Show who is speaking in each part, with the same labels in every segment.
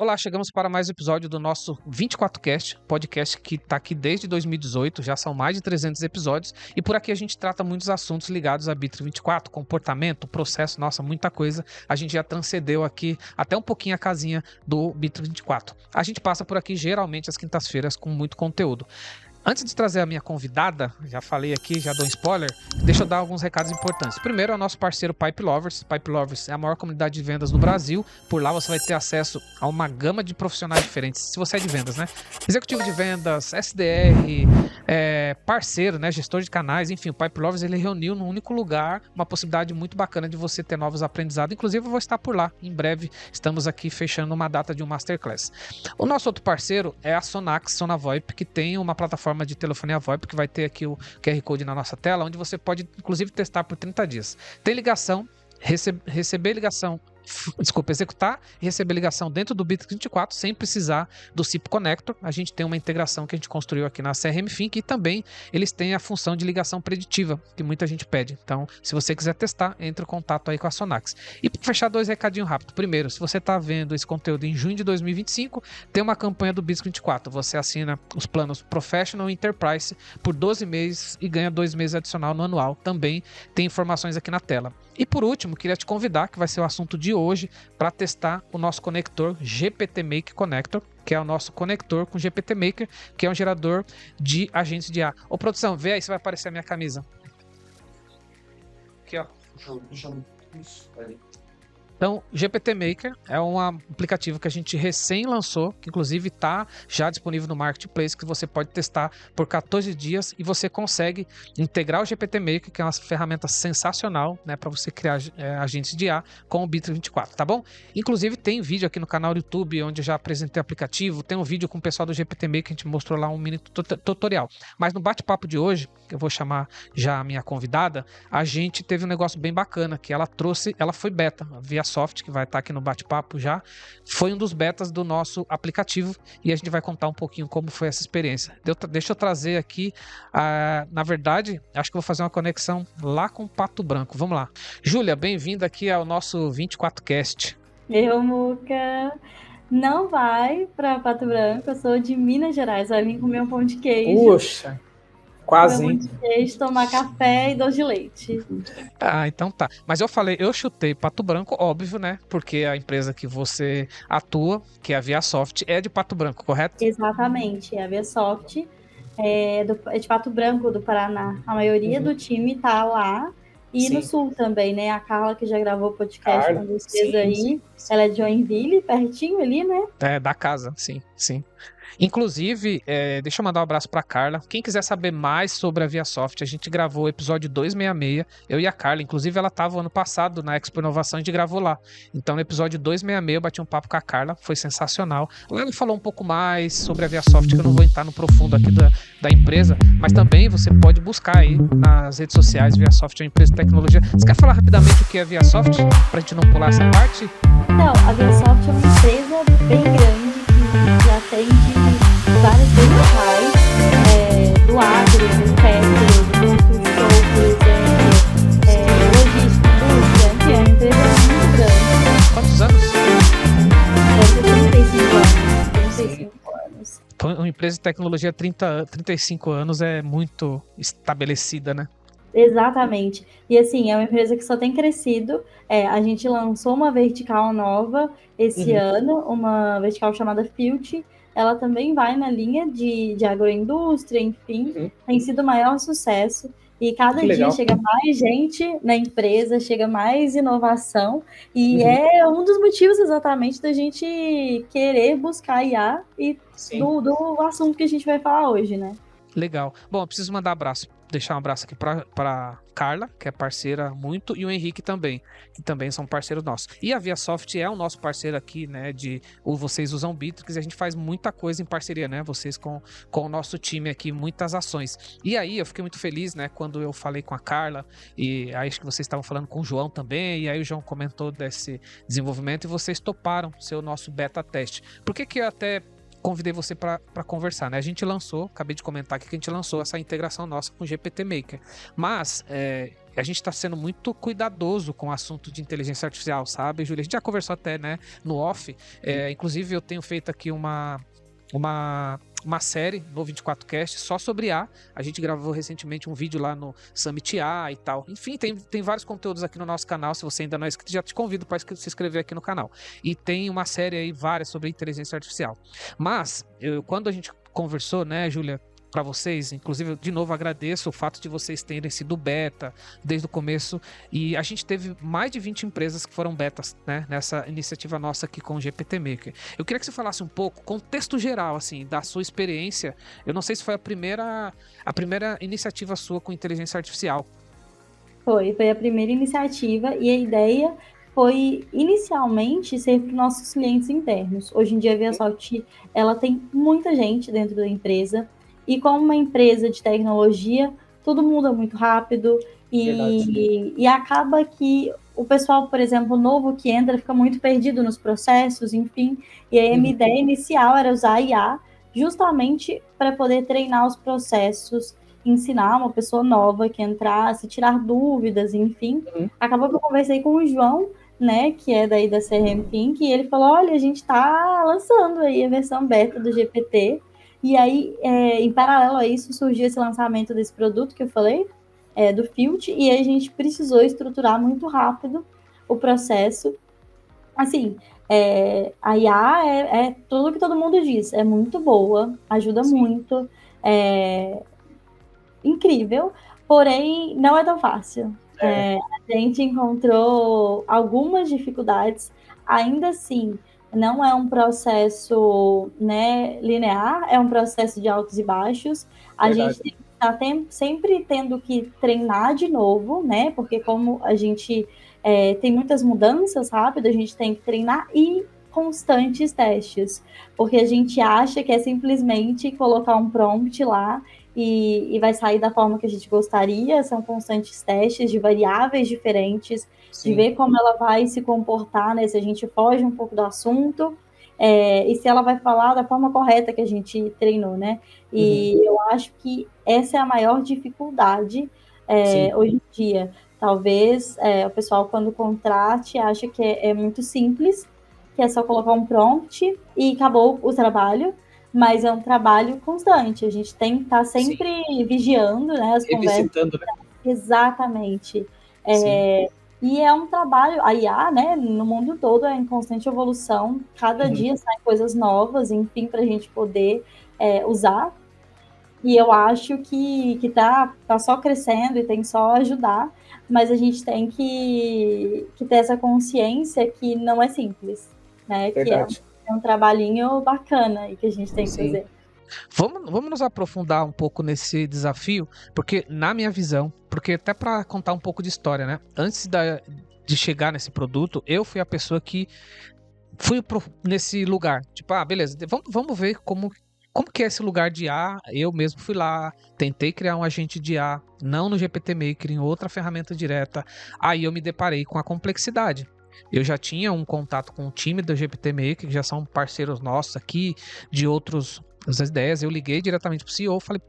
Speaker 1: Olá, chegamos para mais um episódio do nosso 24Cast, podcast que está aqui desde 2018, já são mais de 300 episódios, e por aqui a gente trata muitos assuntos ligados a Bittro24, comportamento, processo, nossa, muita coisa. A gente já transcendeu aqui até um pouquinho a casinha do Bittro24. A gente passa por aqui geralmente às quintas-feiras com muito conteúdo. Antes de trazer a minha convidada, já falei aqui, já dou um spoiler, deixa eu dar alguns recados importantes. Primeiro é o nosso parceiro Pipe Lovers. Pipe Lovers é a maior comunidade de vendas do Brasil. Por lá você vai ter acesso a uma gama de profissionais diferentes, se você é de vendas, né? Executivo de vendas, SDR, parceiro, né? Gestor de canais, enfim, o Pipe Lovers ele reuniu num único lugar uma possibilidade muito bacana de você ter novos aprendizados. Inclusive eu vou estar por lá, em breve estamos aqui fechando uma data de um Masterclass. O nosso outro parceiro é a Sonax, Sonavoip, que tem uma plataforma de telefonia VoIP, que vai ter aqui o QR Code na nossa tela, onde você pode, inclusive, testar por 30 dias. Tem ligação, receber ligação, executar e receber ligação dentro do Bittro24 sem precisar do SIP Connector. A gente tem uma integração que a gente construiu aqui na CRM Think e também eles têm a função de ligação preditiva, que muita gente pede. Então, se você quiser testar, entre em contato aí com a Sonax. E para fechar, dois recadinhos rápidos. Primeiro, se você está vendo esse conteúdo em junho de 2025, tem uma campanha do Bittro24. Você assina os planos Professional e Enterprise por 12 meses e ganha 2 meses adicional no anual. Também tem informações aqui na tela. E por último, queria te convidar, que vai ser o assunto de hoje, para testar o nosso conector GPT Maker Connector, que é o nosso conector com GPT Maker, que é um gerador de agentes de IA. Ô produção, vê aí se vai aparecer a minha camisa. Aqui, ó. Então, GPT Maker é um aplicativo que a gente recém lançou, que inclusive está já disponível no Marketplace, que você pode testar por 14 dias e você consegue integrar o GPT Maker, que é uma ferramenta sensacional, né, para você criar agentes de IA com o Bittro24, tá bom? Inclusive tem vídeo aqui no canal do YouTube, onde eu já apresentei o aplicativo, tem um vídeo com o pessoal do GPT Maker, que a gente mostrou lá um mini tutorial. Mas no bate-papo de hoje, que eu vou chamar já a minha convidada, a gente teve um negócio bem bacana, que ela foi beta, via Soft, que vai estar aqui no bate-papo já, foi um dos betas do nosso aplicativo e a gente vai contar um pouquinho como foi essa experiência. Deixa eu trazer aqui, na verdade, acho que vou fazer uma conexão lá com Pato Branco. Vamos lá. Júlia, bem-vinda aqui ao nosso 24Cast.
Speaker 2: Eu, Muca, não vai para Pato Branco, eu sou de Minas Gerais, vai vir comer um pão de queijo.
Speaker 1: Puxa! Quase,
Speaker 2: hein? Tomar café e doce de leite.
Speaker 1: Ah, então tá. Mas eu chutei Pato Branco, óbvio, né? Porque a empresa que você atua, que é a ViaSoft, é de Pato Branco, correto?
Speaker 2: Exatamente, é a ViaSoft, é de Pato Branco, do Paraná. A maioria do time tá lá. E sim, no Sul também, né? A Carla, que já gravou podcast com vocês aí, sim. Ela é de Joinville, pertinho ali, né?
Speaker 1: É, da casa, sim. Inclusive, deixa eu mandar um abraço pra Carla. Quem quiser saber mais sobre a ViaSoft, a gente gravou o episódio 266, eu e a Carla. Inclusive, ela estava ano passado na Expo Inovação, a gente gravou lá. Então, no episódio 266, eu bati um papo com a Carla, foi sensacional. Ela falou um pouco mais sobre a ViaSoft, que eu não vou entrar no profundo aqui da empresa, mas também você pode buscar aí nas redes sociais. ViaSoft é uma empresa de tecnologia. Você quer falar rapidamente o que é a ViaSoft, pra gente não pular essa parte?
Speaker 2: Não, a ViaSoft é uma empresa bem grande, que atende várias verticais do agro, do petro, do show, por exemplo, logística, indústria, enfim, é uma empresa muito grande.
Speaker 1: Quantos anos?
Speaker 2: Deve ter 35 anos.
Speaker 1: Uma empresa de tecnologia 35 anos é muito estabelecida, né?
Speaker 2: Exatamente. E assim, é uma empresa que só tem crescido. A gente lançou uma vertical nova esse ano, uma vertical chamada Filt. Ela também vai na linha de agroindústria, enfim, tem sido o maior sucesso. E cada dia chega mais gente na empresa, chega mais inovação. E é um dos motivos exatamente da gente querer buscar IA e do assunto que a gente vai falar hoje, né?
Speaker 1: Legal. Bom, eu preciso deixar um abraço aqui para Carla, que é parceira muito, e o Henrique também, que também são parceiros nossos. E a ViaSoft é o nosso parceiro aqui, né, vocês usam Bittro, e a gente faz muita coisa em parceria, né, vocês com o nosso time aqui, muitas ações. E aí eu fiquei muito feliz, né, quando eu falei com a Carla, e aí acho que vocês estavam falando com o João também, e aí o João comentou desse desenvolvimento, e vocês toparam ser o nosso beta teste. Por que eu até convidei você para conversar, né? A gente lançou, acabei de comentar aqui que a gente lançou essa integração nossa com o GPT Maker, mas a gente está sendo muito cuidadoso com o assunto de inteligência artificial, sabe, Júlia? A gente já conversou até, né, no off. Inclusive, eu tenho feito aqui uma série no 24Cast só sobre IA. A gente gravou recentemente um vídeo lá no Summit IA e tal. Enfim, tem vários conteúdos aqui no nosso canal. Se você ainda não é inscrito, já te convido para se inscrever aqui no canal. E tem uma série aí, várias, sobre inteligência artificial. Mas, quando a gente conversou, né, Júlia, para vocês, inclusive, eu, de novo, agradeço o fato de vocês terem sido beta desde o começo, e a gente teve mais de 20 empresas que foram betas, né, nessa iniciativa nossa aqui com o GPT Maker. Eu queria que você falasse um pouco, contexto geral, assim, da sua experiência. Eu não sei se foi a primeira iniciativa sua com inteligência artificial.
Speaker 2: Foi a primeira iniciativa, e a ideia foi inicialmente ser para os nossos clientes internos. Hoje em dia a ViaSoft, ela tem muita gente dentro da empresa, e como uma empresa de tecnologia, tudo muda muito rápido, e acaba que o pessoal, por exemplo, novo que entra, fica muito perdido nos processos, enfim, e a minha ideia inicial era usar a IA justamente para poder treinar os processos, ensinar uma pessoa nova que entrasse, tirar dúvidas, enfim. Acabou que eu conversei com o João, né, que é daí da CRM Think, e ele falou, olha, a gente está lançando aí a versão beta do GPT, e aí, em paralelo a isso, surgiu esse lançamento desse produto que eu falei, do Filt, e a gente precisou estruturar muito rápido o processo. Assim, a IA é tudo que todo mundo diz, é muito boa, ajuda muito, incrível, porém não é tão fácil. A gente encontrou algumas dificuldades, ainda assim, não é um processo, né, linear, é um processo de altos e baixos. A gente está sempre tendo que treinar de novo, né? Porque como a gente tem muitas mudanças rápidas, a gente tem que treinar e constantes testes, porque a gente acha que é simplesmente colocar um prompt lá e vai sair da forma que a gente gostaria. São constantes testes de variáveis diferentes, de ver como ela vai se comportar, né, se a gente foge um pouco do assunto, e se ela vai falar da forma correta que a gente treinou, né? E eu acho que essa é a maior dificuldade hoje em dia. Talvez o pessoal, quando contrate, acha que é muito simples, que é só colocar um prompt e acabou o trabalho, mas é um trabalho constante. A gente tem que estar sempre vigiando, né, as conversas. Né? Exatamente. E é um trabalho, a IA, né, no mundo todo é em constante evolução, cada dia saem coisas novas, enfim, para a gente poder usar. E eu acho que tá só crescendo e tem só ajudar, mas a gente tem que ter essa consciência que não é simples, né? Verdade. Que é um trabalhinho bacana e que a gente tem que fazer.
Speaker 1: Vamos nos aprofundar um pouco nesse desafio, porque na minha visão, porque até para contar um pouco de história, né? Antes de chegar nesse produto, eu fui a pessoa que fui nesse lugar. Tipo, beleza, vamos ver como que é esse lugar de IA. Eu mesmo fui lá, tentei criar um agente de IA, não no GPT Maker, em outra ferramenta direta. Aí eu me deparei com a complexidade. Eu já tinha um contato com o time do GPT Maker, que já são parceiros nossos aqui, de outras ideias. Eu liguei diretamente pro CEO, falei,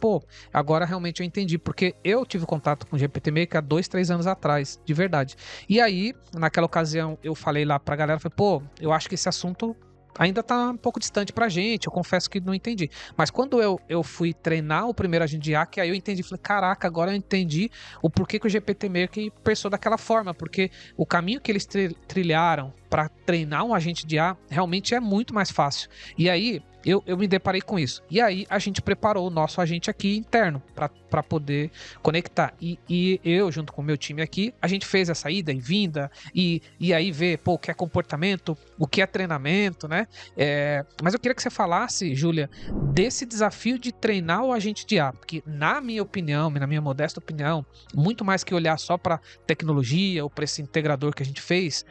Speaker 1: agora realmente eu entendi, porque eu tive contato com o GPT Maker há 2, 3 anos atrás, de verdade. E aí, naquela ocasião, eu falei lá pra galera, falei, eu acho que esse assunto ainda tá um pouco distante pra gente, eu confesso que não entendi. Mas quando eu fui treinar o primeiro agente de IA, que aí eu entendi, falei, caraca, agora eu entendi o porquê que o GPT Maker pensou daquela forma, porque o caminho que eles trilharam para treinar um agente de IA realmente é muito mais fácil. E aí, eu me deparei com isso. E aí, a gente preparou o nosso agente aqui interno para poder conectar. E eu, junto com o meu time aqui, a gente fez essa ida e vinda, e aí ver, o que é comportamento, o que é treinamento, né? Mas eu queria que você falasse, Júlia, desse desafio de treinar o agente de IA, porque na minha opinião, na minha modesta opinião, muito mais que olhar só para tecnologia ou para esse integrador que a gente fez,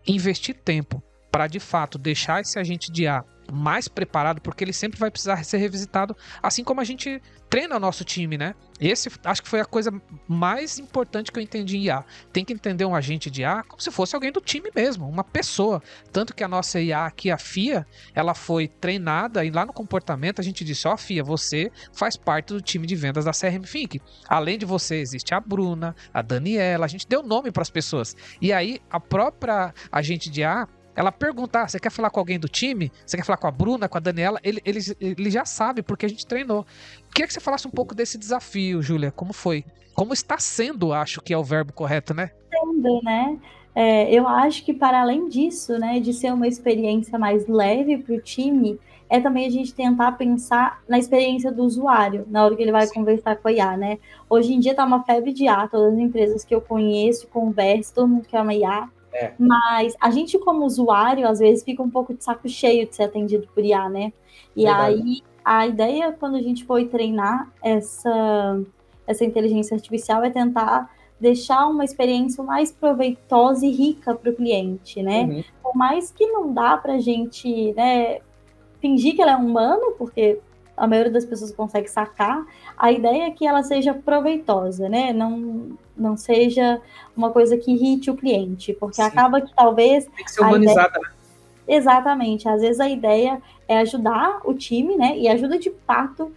Speaker 1: investir tempo para, de fato, deixar esse agente de IA mais preparado, porque ele sempre vai precisar ser revisitado, assim como a gente treina o nosso time, né? Esse acho que foi a coisa mais importante que eu entendi em IA. Tem que entender um agente de IA como se fosse alguém do time mesmo, uma pessoa. Tanto que a nossa IA aqui, a FIA, ela foi treinada e lá no comportamento a gente disse, FIA, você faz parte do time de vendas da CRM Think. Além de você, existe a Bruna, a Daniela, a gente deu nome para as pessoas. E aí, a própria agente de IA, ela pergunta, você quer falar com alguém do time? Você quer falar com a Bruna, com a Daniela? Ele já sabe, porque a gente treinou. Queria que você falasse um pouco desse desafio, Júlia. Como foi? Como está sendo, acho que é o verbo correto, né?
Speaker 2: Sendo, né? Eu acho que para além disso, né, de ser uma experiência mais leve para o time, é também a gente tentar pensar na experiência do usuário, na hora que ele vai conversar com a IA, né? Hoje em dia tá uma febre de IA, todas as empresas que eu conheço, converso, todo mundo quer uma IA. Mas a gente, como usuário, às vezes fica um pouco de saco cheio de ser atendido por IA, né? E verdade. Aí, a ideia, quando a gente foi treinar essa inteligência artificial, é tentar deixar uma experiência mais proveitosa e rica para o cliente, né? Uhum. Por mais que não dá para a gente, né, fingir que ela é humano, porque a maioria das pessoas consegue sacar, a ideia é que ela seja proveitosa, né? Não seja uma coisa que irrite o cliente, porque Sim. acaba que talvez...
Speaker 3: Tem que ser humanizada,
Speaker 2: né? Exatamente. Às vezes a ideia é ajudar o time, né? E ajuda de fato,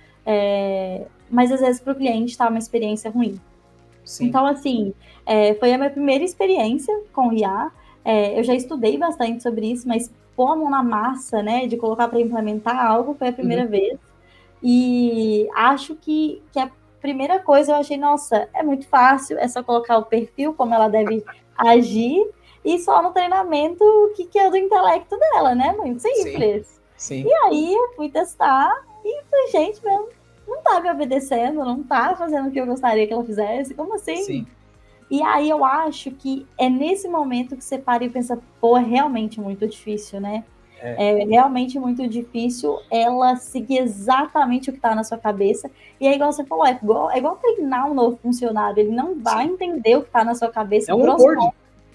Speaker 2: mas às vezes para o cliente tá uma experiência ruim. Sim. Então, assim, foi a minha primeira experiência com IA. Eu já estudei bastante sobre isso, mas pôr a mão na massa, né, de colocar para implementar algo foi a primeira vez. E acho que a primeira coisa eu achei, nossa, é muito fácil, é só colocar o perfil, como ela deve agir, e só no treinamento o que é do intelecto dela, né? Muito simples. Sim. E aí eu fui testar e falei, gente, não tá me obedecendo, não tá fazendo o que eu gostaria que ela fizesse, como assim? Sim. E aí eu acho que é nesse momento que você para e pensa, pô, é realmente muito difícil, né? É realmente muito difícil ela seguir exatamente o que está na sua cabeça. E é igual você falou, é igual treinar um novo funcionário. Ele não vai entender o que está na sua cabeça.
Speaker 3: É um onboard.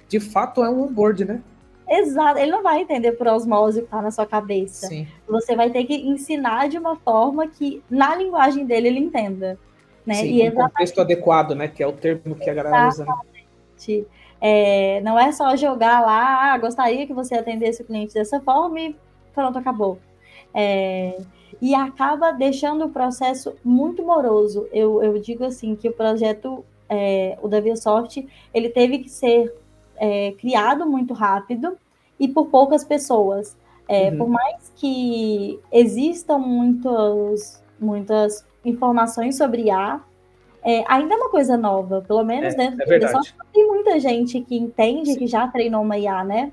Speaker 3: De fato, é um onboard, né?
Speaker 2: Exato. Ele não vai entender por osmose o que está na sua cabeça. Sim. Você vai ter que ensinar de uma forma que, na linguagem dele, ele entenda. Né?
Speaker 3: Sim, e um contexto adequado, né? Que é o termo que a galera usa. Né?
Speaker 2: Não é só jogar lá, gostaria que você atendesse o cliente dessa forma e pronto, acabou. E acaba deixando o processo muito moroso. Eu digo assim, que o projeto, o da ViaSoft, ele teve que ser criado muito rápido e por poucas pessoas. Por mais que existam muitas informações sobre IA, ainda é uma coisa nova, pelo menos dentro do ViaSoft, tem muita gente que entende, Sim. que já treinou uma IA, né?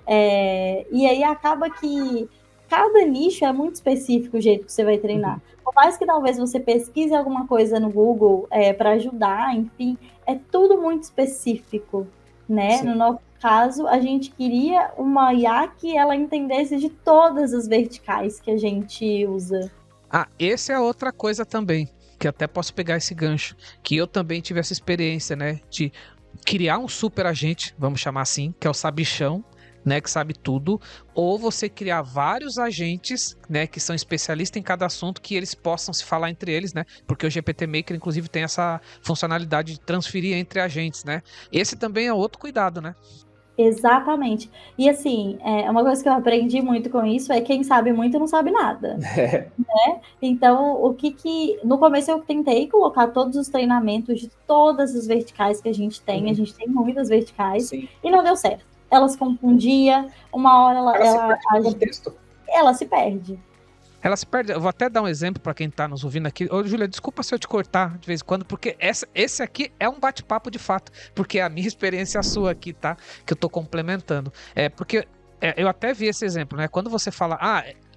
Speaker 2: E aí acaba que cada nicho é muito específico o jeito que você vai treinar. Por mais que talvez você pesquise alguma coisa no Google para ajudar, enfim, é tudo muito específico, né? Sim. No nosso caso, a gente queria uma IA que ela entendesse de todas as verticais que a gente usa.
Speaker 1: Essa é outra coisa também, que até posso pegar esse gancho, que eu também tive essa experiência, né, de criar um super agente, vamos chamar assim, que é o sabichão, né, que sabe tudo, ou você criar vários agentes, né, que são especialistas em cada assunto, que eles possam se falar entre eles, né, porque o GPT Maker, inclusive, tem essa funcionalidade de transferir entre agentes, né, esse também é outro cuidado, né.
Speaker 2: Exatamente. E assim, uma coisa que eu aprendi muito com isso é quem sabe muito não sabe nada. Né? Então, no começo eu tentei colocar todos os treinamentos de todas as verticais que a gente tem. A gente tem muitas verticais. Sim. E não deu certo. Ela se confundia, uma hora ela se perde.
Speaker 1: Ela se perde. Eu vou até dar um exemplo para quem está nos ouvindo aqui. Ô, Júlia, desculpa se eu te cortar de vez em quando, porque esse aqui é um bate-papo de fato, porque é a minha experiência sua aqui, tá? Que eu tô complementando. Porque eu até vi esse exemplo, né? Quando você fala,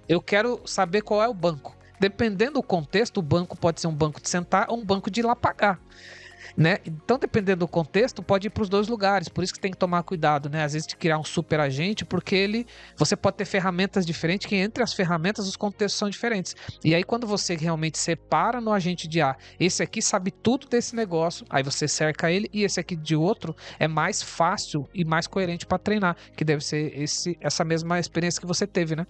Speaker 1: eu quero saber qual é o banco. Dependendo do contexto, o banco pode ser um banco de sentar ou um banco de ir lá pagar. Né? Então, dependendo do contexto, pode ir para os dois lugares. Por isso que tem que tomar cuidado, né? Às vezes de criar um super agente, porque você pode ter ferramentas diferentes, que entre as ferramentas os contextos são diferentes. E aí, quando você realmente separa no agente de A, esse aqui sabe tudo desse negócio, aí você cerca ele, e esse aqui de outro é mais fácil e mais coerente para treinar, que deve ser essa mesma experiência que você teve, né?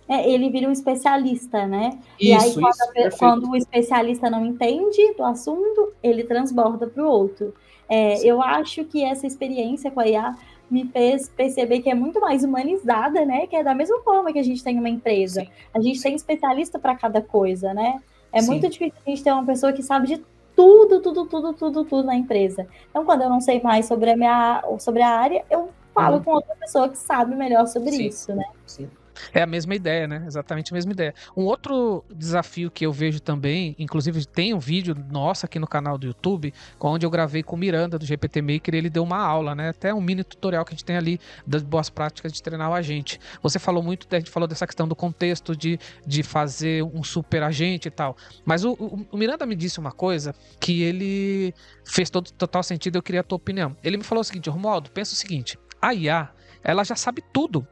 Speaker 2: Ele vira um especialista, né? E aí,
Speaker 3: Isso,
Speaker 2: quando o especialista não entende do assunto, ele transborda para o outro. Eu acho que essa experiência com a IA me fez perceber que é muito mais humanizada, né? Que é da mesma forma que a gente tem uma empresa.
Speaker 3: Sim.
Speaker 2: A gente tem especialista para cada coisa, né? É
Speaker 3: Sim.
Speaker 2: muito difícil a gente ter uma pessoa que sabe de tudo na empresa. Então, quando eu não sei mais sobre a área, eu falo com outra pessoa que sabe melhor sobre isso, né?
Speaker 3: Sim.
Speaker 1: É a mesma ideia, né? Exatamente a mesma ideia. Um outro desafio que eu vejo também, inclusive tem um vídeo nosso aqui no canal do YouTube, onde eu gravei com o Miranda do GPT Maker, ele deu uma aula, né? Até um mini tutorial que a gente tem ali das boas práticas de treinar o agente. Você falou muito, a gente falou dessa questão do contexto de fazer um super agente e tal. Mas o Miranda me disse uma coisa que ele fez total sentido, eu queria a tua opinião. Ele me falou o seguinte: Romualdo, pensa o seguinte, a IA, ela já sabe tudo,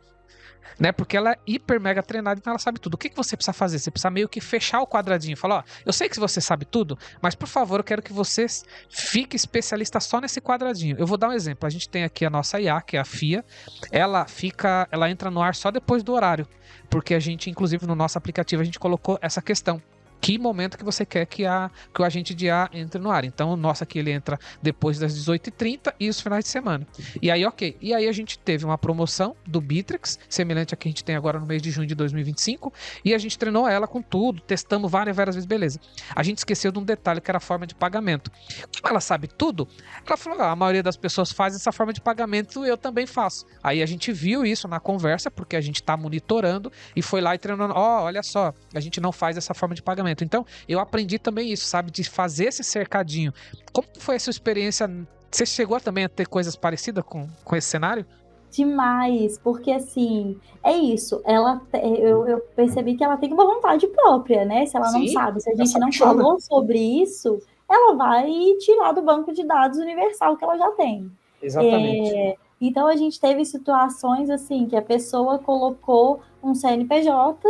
Speaker 1: né? Porque ela é hiper mega treinada, então ela sabe tudo. O que você precisa fazer? Você precisa meio que fechar o quadradinho. Falar, ó, eu sei que você sabe tudo, mas por favor, eu quero que você fique especialista só nesse quadradinho. Eu vou dar um exemplo. A gente tem aqui a nossa IA, que é a FIA. Ela entra no ar só depois do horário, porque a gente, inclusive no nosso aplicativo, a gente colocou essa questão. Que momento que você quer que o agente de IA entre no ar. Então, o nosso aqui, ele entra depois das 18h30 e os finais de semana. E aí, ok. E aí, a gente teve uma promoção do Bittrex, semelhante a que a gente tem agora no mês de junho de 2025, e a gente treinou ela com tudo, testamos várias vezes, beleza. A gente esqueceu de um detalhe, que era a forma de pagamento. Como ela sabe tudo, ela falou, a maioria das pessoas faz essa forma de pagamento, eu também faço. Aí, a gente viu isso na conversa, porque a gente tá monitorando, e foi lá e treinando, olha só, a gente não faz essa forma de pagamento. Então, eu aprendi também isso, sabe? De fazer esse cercadinho. Como foi a sua experiência? Você chegou também a ter coisas parecidas com esse cenário?
Speaker 2: Demais, porque assim, é isso. Eu percebi que ela tem uma vontade própria, né? Se ela não sabe, se a gente não falou sobre isso, ela vai tirar do banco de dados universal que ela já tem.
Speaker 3: Exatamente.
Speaker 2: Então, a gente teve situações assim, que a pessoa colocou um CNPJ,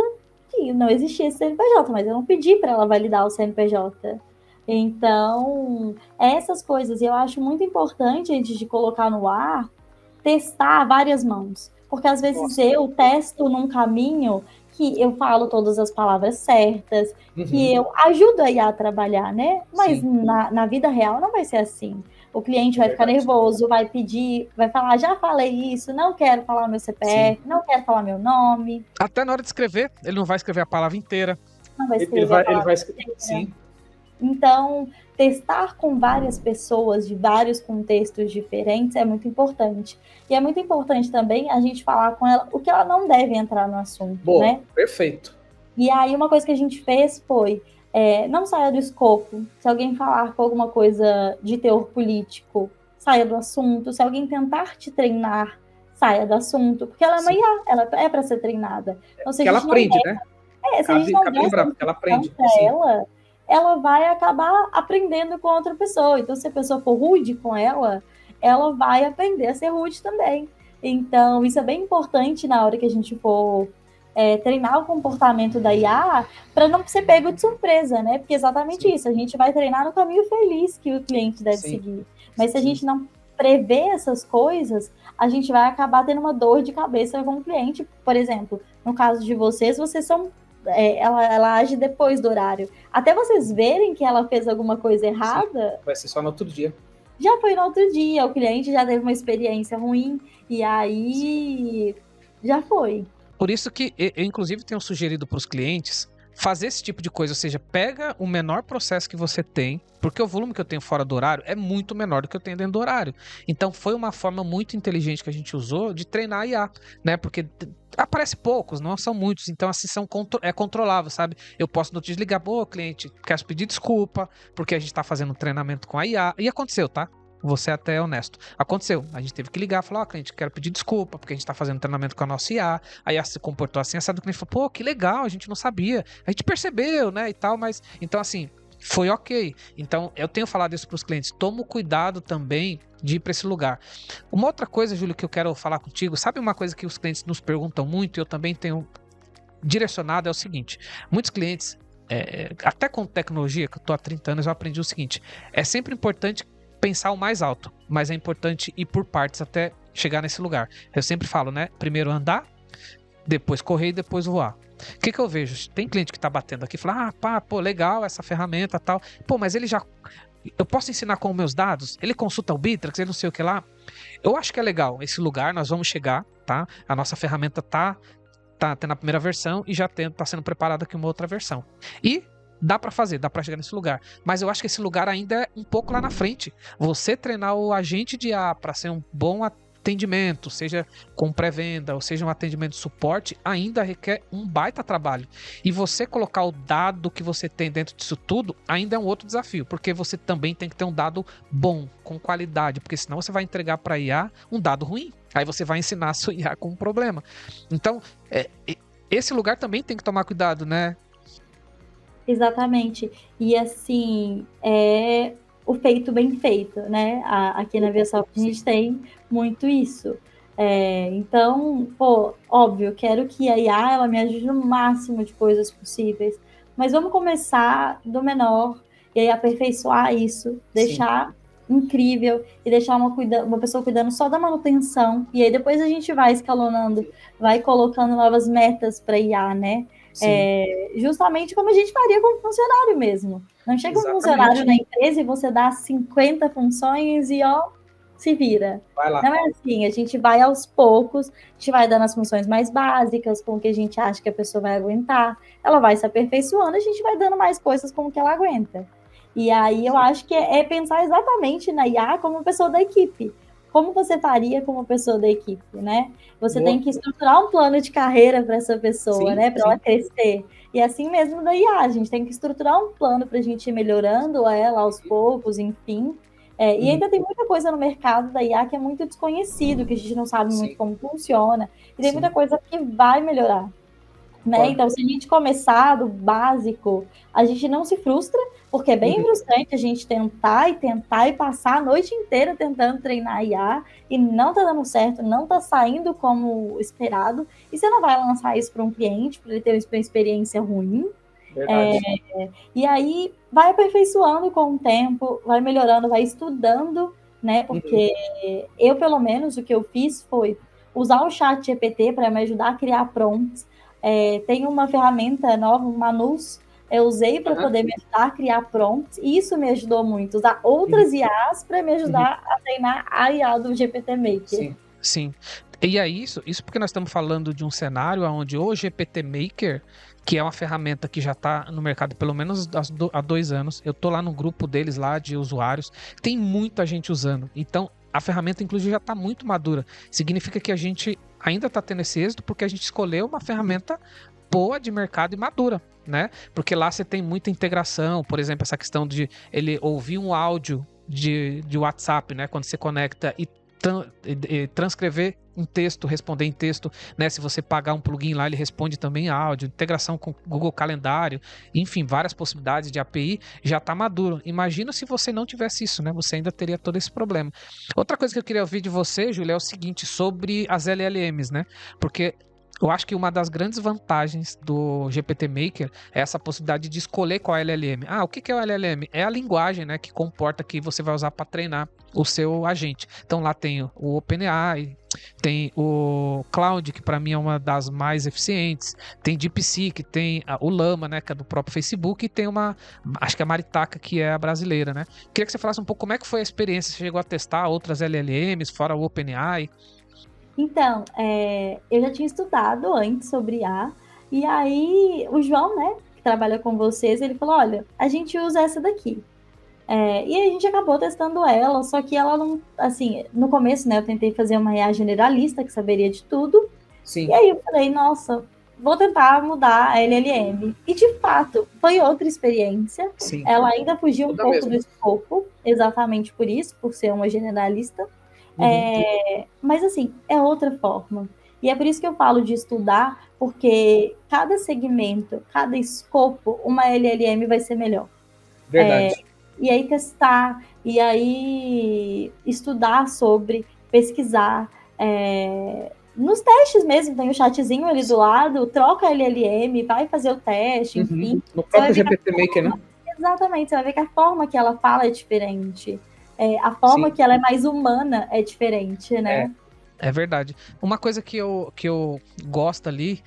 Speaker 2: que não existia esse CNPJ, mas eu não pedi para ela validar o CNPJ. Então, essas coisas, eu acho muito importante, antes de colocar no ar, testar várias mãos. Porque às vezes eu testo num caminho que eu falo todas as palavras certas, que eu ajudo a IA a trabalhar, né? Mas na vida real não vai ser assim. O cliente vai ficar nervoso, vai pedir, vai falar, já falei isso, não quero falar meu CPF, não quero falar meu nome.
Speaker 1: Até na hora de escrever, ele não vai escrever a palavra inteira.
Speaker 2: Não vai escrever a palavra inteira.
Speaker 3: Sim.
Speaker 2: Então, testar com várias pessoas de vários contextos diferentes é muito importante. E é muito importante também a gente falar com ela o que ela não deve entrar no assunto,
Speaker 3: Boa,
Speaker 2: né?
Speaker 3: Perfeito.
Speaker 2: E aí, uma coisa que a gente fez foi, não saia do escopo. Se alguém falar com alguma coisa de teor político, saia do assunto. Se alguém tentar te treinar, saia do assunto. Porque ela é uma IA, ela é para ser treinada. Então, se
Speaker 3: ela aprende, né?
Speaker 2: Se a gente não der
Speaker 3: porque ela aprende.
Speaker 2: Para ela vai acabar aprendendo com outra pessoa. Então, se a pessoa for rude com ela vai aprender a ser rude também. Então, isso é bem importante na hora que a gente for treinar o comportamento da IA, para não ser pego de surpresa, né? Porque exatamente isso, a gente vai treinar no caminho feliz que o cliente deve seguir. Mas se a gente não prever essas coisas, a gente vai acabar tendo uma dor de cabeça com o cliente. Por exemplo, no caso de vocês são ela age depois do horário. Até vocês verem que ela fez alguma coisa errada...
Speaker 3: Vai ser só no outro dia.
Speaker 2: Já foi no outro dia, o cliente já teve uma experiência ruim, e aí já foi.
Speaker 1: Por isso que eu, inclusive, tenho sugerido para os clientes fazer esse tipo de coisa, ou seja, pega o menor processo que você tem, porque o volume que eu tenho fora do horário é muito menor do que eu tenho dentro do horário. Então foi uma forma muito inteligente que a gente usou de treinar a IA, né? Porque aparece poucos, não são muitos, então assim é controlável, sabe? Eu posso desligar, pô, cliente, quero pedir desculpa, porque a gente tá fazendo um treinamento com a IA, e aconteceu, tá? Você até é honesto. Aconteceu. A gente teve que ligar e falar, cliente, quero pedir desculpa, porque a gente tá fazendo treinamento com a nossa IA. A IA se comportou assim, sabe? O cliente falou, pô, que legal, a gente não sabia. A gente percebeu, né, e tal, mas... Então, assim, foi ok. Então, eu tenho falado isso pros clientes. Toma cuidado também de ir para esse lugar. Uma outra coisa, Júlio, que eu quero falar contigo, sabe uma coisa que os clientes nos perguntam muito, e eu também tenho direcionado, é o seguinte. Muitos clientes, até com tecnologia, que eu tô há 30 anos, eu aprendi o seguinte. É sempre importante pensar o mais alto, mas é importante ir por partes até chegar nesse lugar. Eu sempre falo, né? Primeiro andar, depois correr e depois voar. O que eu vejo? Tem cliente que tá batendo aqui e fala, pô, legal essa ferramenta e tal. Pô, mas ele já... Eu posso ensinar com meus dados? Ele consulta o Bittrex, ele não sei o que lá. Eu acho que é legal esse lugar, nós vamos chegar, tá? A nossa ferramenta tá tendo a primeira versão e já tá sendo preparada aqui uma outra versão. E dá pra fazer, dá pra chegar nesse lugar. Mas eu acho que esse lugar ainda é um pouco lá na frente. Você treinar o agente de IA para ser um bom atendimento, seja com pré-venda ou seja um atendimento de suporte, ainda requer um baita trabalho. E você colocar o dado que você tem dentro disso tudo ainda é um outro desafio, porque você também tem que ter um dado bom, com qualidade, porque senão você vai entregar para IA um dado ruim. Aí você vai ensinar a sua IA com um problema. Então, esse lugar também tem que tomar cuidado, né?
Speaker 2: Exatamente. E assim, é o feito bem feito, né? Aqui na ViaSoft a gente tem muito isso. Então, pô, óbvio, quero que a IA ela me ajude no máximo de coisas possíveis, mas vamos começar do menor e aí aperfeiçoar isso, deixar incrível e deixar uma pessoa cuidando só da manutenção, e aí depois a gente vai escalonando, vai colocando novas metas para IA, né? Justamente como a gente faria com funcionário mesmo. Não chega um funcionário na empresa e você dá 50 funções e se vira.
Speaker 3: Vai lá.
Speaker 2: Não é assim, a gente vai aos poucos, a gente vai dando as funções mais básicas, com o que a gente acha que a pessoa vai aguentar, ela vai se aperfeiçoando, a gente vai dando mais coisas com o que ela aguenta. E aí eu acho que é pensar exatamente na IA como pessoa da equipe. Como você faria como pessoa da equipe, né? Você tem que estruturar um plano de carreira para essa pessoa, né? Para ela crescer. E assim mesmo da IA, a gente tem que estruturar um plano para a gente ir melhorando ela aos poucos, enfim. E ainda tem muita coisa no mercado da IA que é muito desconhecido, que a gente não sabe muito como funciona. E tem muita coisa que vai melhorar. Né? Então, se a gente começar do básico, a gente não se frustra, porque é bem frustrante a gente tentar e passar a noite inteira tentando treinar a IA e não tá dando certo, não tá saindo como esperado, e você não vai lançar isso para um cliente, para ele ter uma experiência ruim. E aí vai aperfeiçoando com o tempo, vai melhorando, vai estudando, né? Porque eu, pelo menos, o que eu fiz foi usar o chat GPT para me ajudar a criar prompts. Tem uma ferramenta nova, o Manus, eu usei para poder me ajudar a criar prompts, e isso me ajudou muito, usar outras IAs para me ajudar a treinar a IA do GPT Maker.
Speaker 1: Sim. E é isso porque nós estamos falando de um cenário onde o GPT Maker, que é uma ferramenta que já está no mercado pelo menos há 2 anos, eu tô lá no grupo deles lá de usuários, tem muita gente usando, então a ferramenta inclusive já está muito madura, significa que a gente ainda está tendo esse êxito porque a gente escolheu uma ferramenta boa de mercado e madura, né? Porque lá você tem muita integração, por exemplo, essa questão de ele ouvir um áudio de WhatsApp, né? Quando você conecta e transcrever em texto, responder em texto, né? Se você pagar um plugin lá, ele responde também áudio, integração com Google Calendário, enfim, várias possibilidades de API, já está maduro. Imagina se você não tivesse isso, né? Você ainda teria todo esse problema. Outra coisa que eu queria ouvir de você, Júlia, é o seguinte, sobre as LLMs, né? Porque eu acho que uma das grandes vantagens do GPT Maker é essa possibilidade de escolher qual é a LLM. O que é o LLM? É a linguagem, né, que comporta que você vai usar para treinar o seu agente. Então lá tem o OpenAI, tem o Claude, que para mim é uma das mais eficientes, tem DeepSeek, tem o Llama, né, que é do próprio Facebook, e tem acho que a Maritaka, que é a brasileira, né? Queria que você falasse um pouco como é que foi a experiência, você chegou a testar outras LLMs, fora o OpenAI?
Speaker 2: Então, eu já tinha estudado antes sobre IA, e aí o João, né, que trabalha com vocês, ele falou, olha, a gente usa essa daqui. E a gente acabou testando ela, só que ela não, assim, no começo, né, eu tentei fazer uma IA generalista, que saberia de tudo, e aí eu falei, nossa, vou tentar mudar a LLM. E, de fato, foi outra experiência. Ela ainda fugiu um pouco do escopo, exatamente por isso, por ser uma generalista. Mas, assim, é outra forma. E é por isso que eu falo de estudar, porque cada segmento, cada escopo, uma LLM vai ser melhor.
Speaker 3: Verdade.
Speaker 2: E aí testar, e aí estudar sobre, pesquisar. Nos testes mesmo, tem o chatzinho ali do lado, troca a LLM, vai fazer o teste, enfim.
Speaker 3: No próprio GPT Maker, né?
Speaker 2: Exatamente, você vai ver que a forma que ela fala é diferente. A forma que ela é mais humana é diferente, né?
Speaker 1: É verdade. Uma coisa que eu gosto ali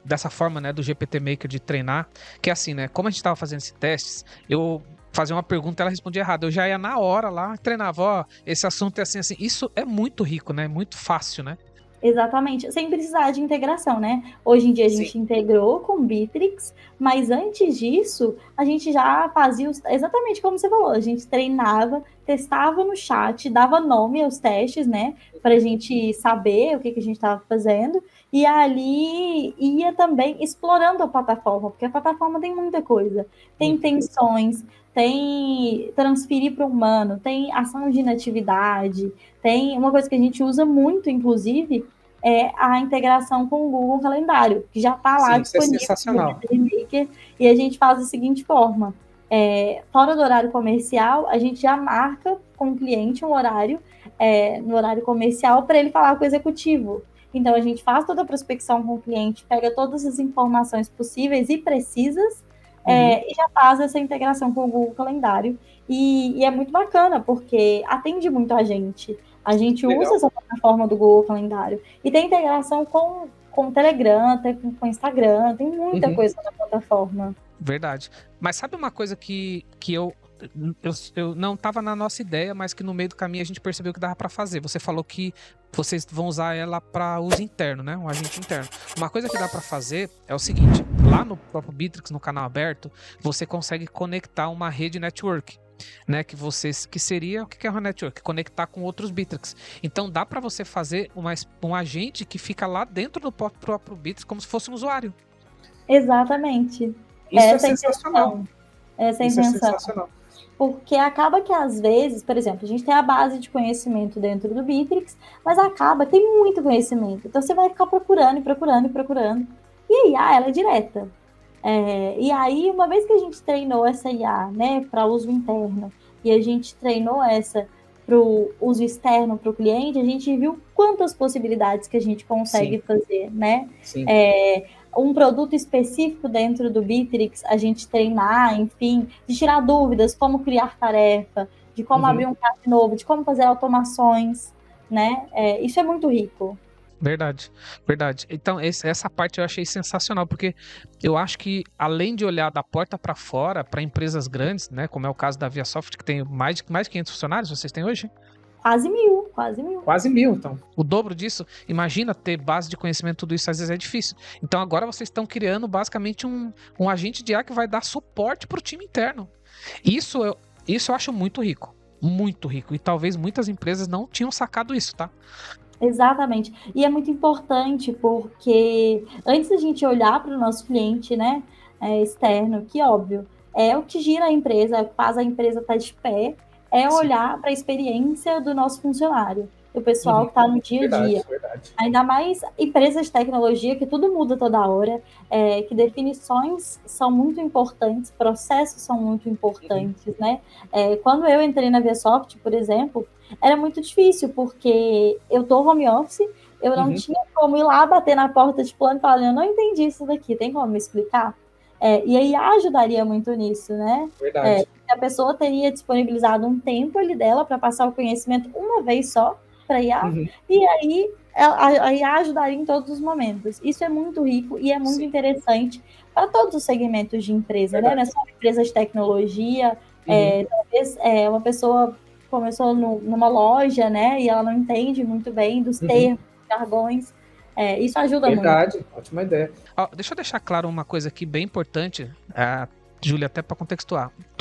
Speaker 1: dessa forma, né, do GPT Maker de treinar, que é assim, né, como a gente tava fazendo esses testes, eu fazia uma pergunta e ela respondia errado. Eu já ia na hora lá, treinava, ó, esse assunto é assim, assim. Isso é muito rico, né? Muito fácil, né?
Speaker 2: Exatamente, sem precisar de integração, né? Hoje em dia a gente integrou com o Bitrix, mas antes disso, a gente já fazia exatamente como você falou, a gente treinava, testava no chat, dava nome aos testes, né? Para a gente saber o que a gente estava fazendo, e ali ia também explorando a plataforma, porque a plataforma tem muita coisa, tem tensões, tem transferir para o humano, tem ação de inatividade, tem uma coisa que a gente usa muito, inclusive, é a integração com o Google Calendário, que já está lá disponível
Speaker 3: sensacional.
Speaker 2: no Maker, e a gente faz da seguinte forma, fora do horário comercial, a gente já marca com o cliente um horário, no horário comercial, para ele falar com o executivo. Então, a gente faz toda a prospecção com o cliente, pega todas as informações possíveis e precisas, e já faz essa integração com o Google Calendário. E é muito bacana, porque atende muito a gente. A gente usa essa plataforma do Google Calendário. E tem integração com o Telegram, com o Instagram, tem muita coisa na plataforma.
Speaker 1: Verdade. Mas sabe uma coisa que eu não estava na nossa ideia, mas que no meio do caminho a gente percebeu que dava para fazer. Você falou que vocês vão usar ela para uso interno, né? Um agente interno. Uma coisa que dá para fazer é o seguinte: lá no próprio Bitrix, no canal aberto, você consegue conectar uma rede network, né? Que seria o que é uma network? Conectar com outros Bitrix. Então dá para você fazer um agente que fica lá dentro do próprio Bitrix como se fosse um usuário.
Speaker 2: Exatamente.
Speaker 3: Isso é sensacional.
Speaker 2: Essa é a intenção. Porque acaba que, às vezes, por exemplo, a gente tem a base de conhecimento dentro do Bitrix, mas acaba que tem muito conhecimento. Então, você vai ficar procurando. E a IA, ela é direta. E aí, uma vez que a gente treinou essa IA, né, para uso interno, e a gente treinou essa para o uso externo para o cliente, a gente viu quantas possibilidades que a gente consegue fazer, né?
Speaker 3: Sim.
Speaker 2: Um produto específico dentro do Bitrix, a gente treinar, enfim, de tirar dúvidas, como criar tarefa, de como abrir um chat novo, de como fazer automações, né? Isso é muito rico.
Speaker 1: Verdade. Então, essa parte eu achei sensacional, porque eu acho que, além de olhar da porta para fora, para empresas grandes, né, como é o caso da ViaSoft, que tem mais de 500 funcionários, vocês têm hoje?
Speaker 2: Quase mil.
Speaker 3: Quase 1000, então.
Speaker 1: O dobro disso, imagina ter base de conhecimento, tudo isso às vezes é difícil. Então agora vocês estão criando basicamente um agente de IA que vai dar suporte para o time interno. Isso eu acho muito rico. Muito rico. E talvez muitas empresas não tinham sacado isso, tá?
Speaker 2: Exatamente. E é muito importante porque antes da gente olhar para o nosso cliente, né, externo, que óbvio, é o que gira a empresa, faz a empresa estar de pé, olhar para a experiência do nosso funcionário, do pessoal que está no dia a dia.
Speaker 3: Verdade.
Speaker 2: Ainda mais empresas de tecnologia, que tudo muda toda hora, que definições são muito importantes, processos são muito importantes, né? Quando eu entrei na ViaSoft, por exemplo, era muito difícil, porque eu tô home office, eu não tinha como ir lá bater na porta de plano e falar, eu não entendi isso daqui, tem como me explicar? E aí ajudaria muito nisso, né?
Speaker 3: Verdade.
Speaker 2: A pessoa teria disponibilizado um tempo ali dela para passar o conhecimento uma vez só para IA, e aí a IA ajudaria em todos os momentos. Isso é muito rico e é muito interessante para todos os segmentos de empresa, né? Não é só uma empresa de tecnologia, talvez uma pessoa começou numa loja, né? E ela não entende muito bem dos termos, jargões. Isso ajuda muito.
Speaker 3: Verdade, ótima ideia.
Speaker 1: Deixa eu deixar claro uma coisa aqui bem importante, Júlia, até para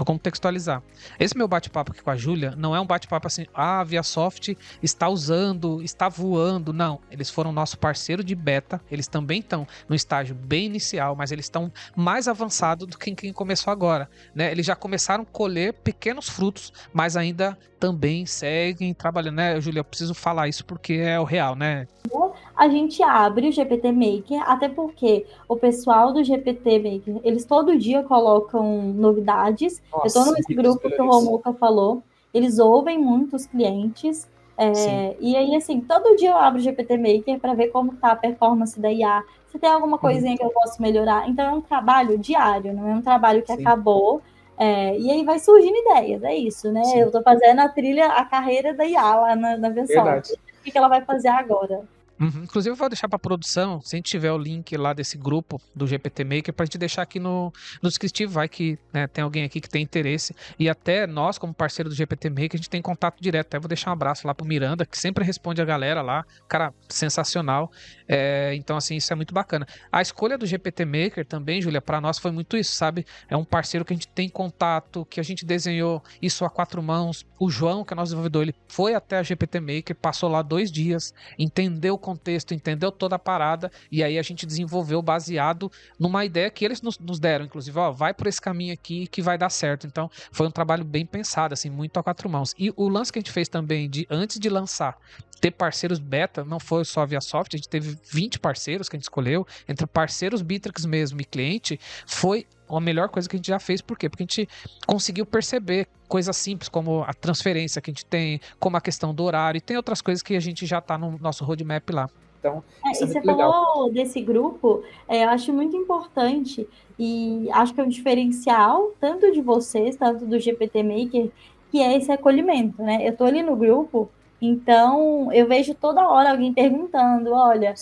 Speaker 1: contextualizar. Esse meu bate-papo aqui com a Júlia não é um bate-papo assim, a ViaSoft está usando, está voando. Não, eles foram nosso parceiro de beta, eles também estão no estágio bem inicial, mas eles estão mais avançados do que quem começou agora, né? Eles já começaram a colher pequenos frutos, mas ainda também seguem trabalhando, né, Júlia? Eu preciso falar isso porque é o real, né?
Speaker 2: A gente abre o GPT Maker, até porque o pessoal do GPT Maker, eles todo dia colocam novidades. Eu estou nesse grupo que o Romuca falou, eles ouvem muito os clientes, e aí, assim, todo dia eu abro o GPT Maker para ver como está a performance da IA, se tem alguma coisinha que eu posso melhorar. Então, é um trabalho diário, não é um trabalho que acabou, e aí vai surgindo ideias, é isso, né? Eu estou fazendo a carreira da IA lá na ViaSoft. que ela vai fazer agora.
Speaker 1: Inclusive, eu vou deixar para produção, se a gente tiver o link lá desse grupo do GPT Maker, para a gente deixar aqui no descritivo, vai que, né, tem alguém aqui que tem interesse. E até nós, como parceiro do GPT Maker, a gente tem contato direto. Até vou deixar um abraço lá pro Miranda, que sempre responde a galera lá. Cara, sensacional. Então, assim, isso é muito bacana. A escolha do GPT Maker também, Júlia, para nós foi muito isso, sabe? É um parceiro que a gente tem contato, que a gente desenhou isso a 4 mãos. O João, que é nosso desenvolvedor, ele foi até a GPT Maker, passou lá 2 dias, entendeu o contexto, entendeu toda a parada, e aí a gente desenvolveu baseado numa ideia que eles nos deram, inclusive, ó, vai por esse caminho aqui que vai dar certo. Então, foi um trabalho bem pensado, assim, muito a 4 mãos. E o lance que a gente fez também, antes de lançar, ter parceiros beta, não foi só a ViaSoft, a gente teve 20 parceiros que a gente escolheu, entre parceiros Bittrex mesmo e cliente, foi a melhor coisa que a gente já fez. Por quê? Porque a gente conseguiu perceber coisas simples, como a transferência que a gente tem, como a questão do horário, e tem outras coisas que a gente já está no nosso roadmap lá.
Speaker 3: Então,
Speaker 2: e você falou desse grupo, eu acho muito importante, e acho que é um diferencial, tanto de vocês, tanto do GPT Maker, que é esse acolhimento, né? Eu tô ali no grupo, então eu vejo toda hora alguém perguntando, olha,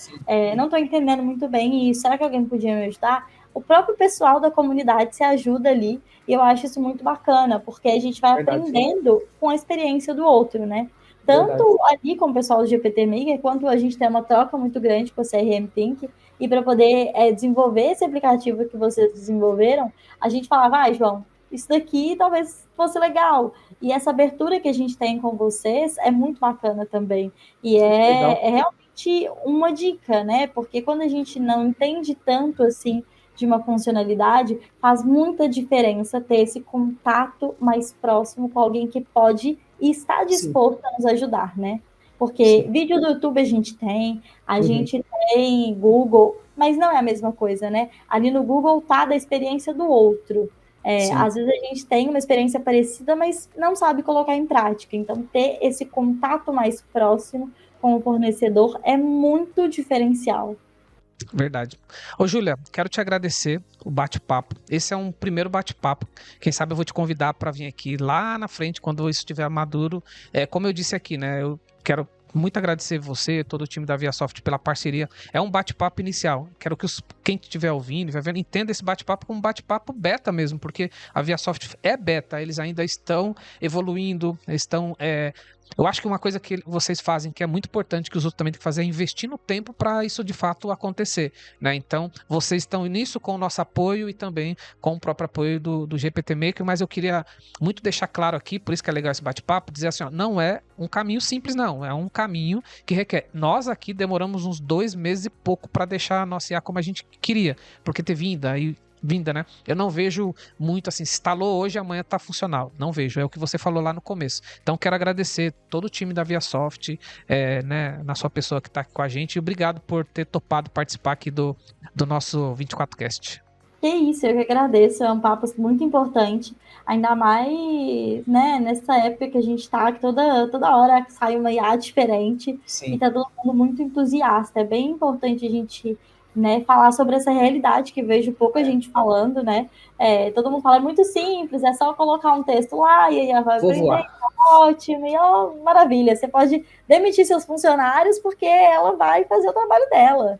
Speaker 2: não tô entendendo muito bem isso, será que alguém podia me ajudar? O próprio pessoal da comunidade se ajuda ali, e eu acho isso muito bacana, porque a gente vai aprendendo com a experiência do outro, né? Tanto ali com o pessoal do GPT Maker, quanto a gente tem uma troca muito grande com o CRM Think, e para poder desenvolver esse aplicativo que vocês desenvolveram, a gente falava, João, isso daqui talvez fosse legal. E essa abertura que a gente tem com vocês é muito bacana também. E é realmente uma dica, né? Porque quando a gente não entende tanto assim de uma funcionalidade, faz muita diferença ter esse contato mais próximo com alguém que pode e está disposto a nos ajudar, né? Porque vídeo do YouTube a gente tem, a gente tem Google, mas não é a mesma coisa, né? Ali no Google tá da experiência do outro. Às vezes a gente tem uma experiência parecida, mas não sabe colocar em prática. Então, ter esse contato mais próximo com o fornecedor é muito diferencial.
Speaker 1: Verdade. Ô, Júlia, quero te agradecer o bate-papo. Esse é um primeiro bate-papo. Quem sabe eu vou te convidar para vir aqui lá na frente, quando isso estiver maduro. Como eu disse aqui, né? Eu quero muito agradecer você, todo o time da ViaSoft pela parceria. É um bate-papo inicial. Quero que quem estiver ouvindo, vai vendo, entenda esse bate-papo como um bate-papo beta mesmo, porque a ViaSoft é beta, eles ainda estão evoluindo, estão... Eu acho que uma coisa que vocês fazem que é muito importante, que os outros também têm que fazer, é investir no tempo para isso de fato acontecer, né? Então, vocês estão nisso com o nosso apoio e também com o próprio apoio do GPT Maker, mas eu queria muito deixar claro aqui, por isso que é legal esse bate-papo, dizer assim, ó, não é um caminho simples, não. É um caminho que requer. Nós aqui demoramos uns 2 meses e pouco para deixar a nossa IA como a gente queria, porque ter vinda, né? Eu não vejo muito assim, instalou hoje, amanhã tá funcional. Não vejo, é o que você falou lá no começo. Então, quero agradecer todo o time da ViaSoft, né, na sua pessoa que tá aqui com a gente, e obrigado por ter topado participar aqui do nosso 24Cast.
Speaker 2: Que isso, eu que agradeço, é um papo muito importante, ainda mais, né, nessa época que a gente tá, que toda hora sai uma IA diferente. Sim. E tá todo mundo muito entusiasta. É bem importante a gente, né, falar sobre essa realidade que vejo pouca gente falando, né? Todo mundo fala, é muito simples, é só colocar um texto lá e aí vai aprender, tá ótimo, e maravilha, você pode demitir seus funcionários porque ela vai fazer o trabalho dela.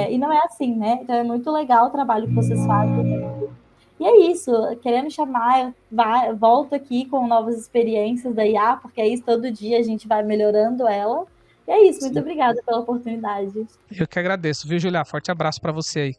Speaker 2: E não é assim, né? Então é muito legal o trabalho que vocês fazem. E é isso, querendo chamar, volto aqui com novas experiências da IA, porque é isso, todo dia a gente vai melhorando ela. E é isso, muito obrigada pela oportunidade.
Speaker 1: Eu que agradeço, viu, Julia? Forte abraço para você aí.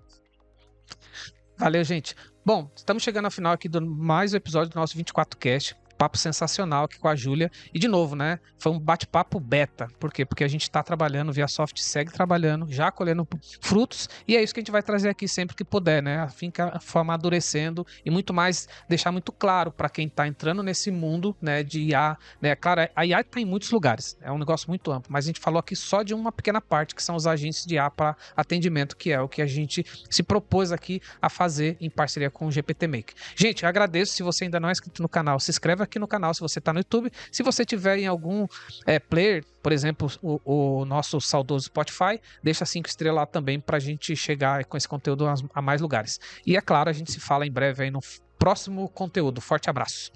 Speaker 1: Valeu, gente. Bom, estamos chegando ao final aqui do mais um episódio do nosso 24Cast. Papo sensacional aqui com a Júlia. E de novo, né? Foi um bate-papo beta. Por quê? Porque a gente está trabalhando, o ViaSoft segue trabalhando, já colhendo frutos. E é isso que a gente vai trazer aqui sempre que puder, né? A fim que for amadurecendo e muito mais, deixar muito claro para quem está entrando nesse mundo, né, de IA. Né? Claro, a IA está em muitos lugares. É um negócio muito amplo. Mas a gente falou aqui só de uma pequena parte, que são os agentes de IA para atendimento, que é o que a gente se propôs aqui a fazer em parceria com o GPT Maker. Gente, eu agradeço. Se você ainda não é inscrito no canal, se inscreve aqui no canal se você está no YouTube. Se você tiver em algum player, por exemplo, o nosso saudoso Spotify, deixa 5 estrelas lá também para a gente chegar com esse conteúdo a mais lugares. E é claro, a gente se fala em breve aí no próximo conteúdo. Forte abraço.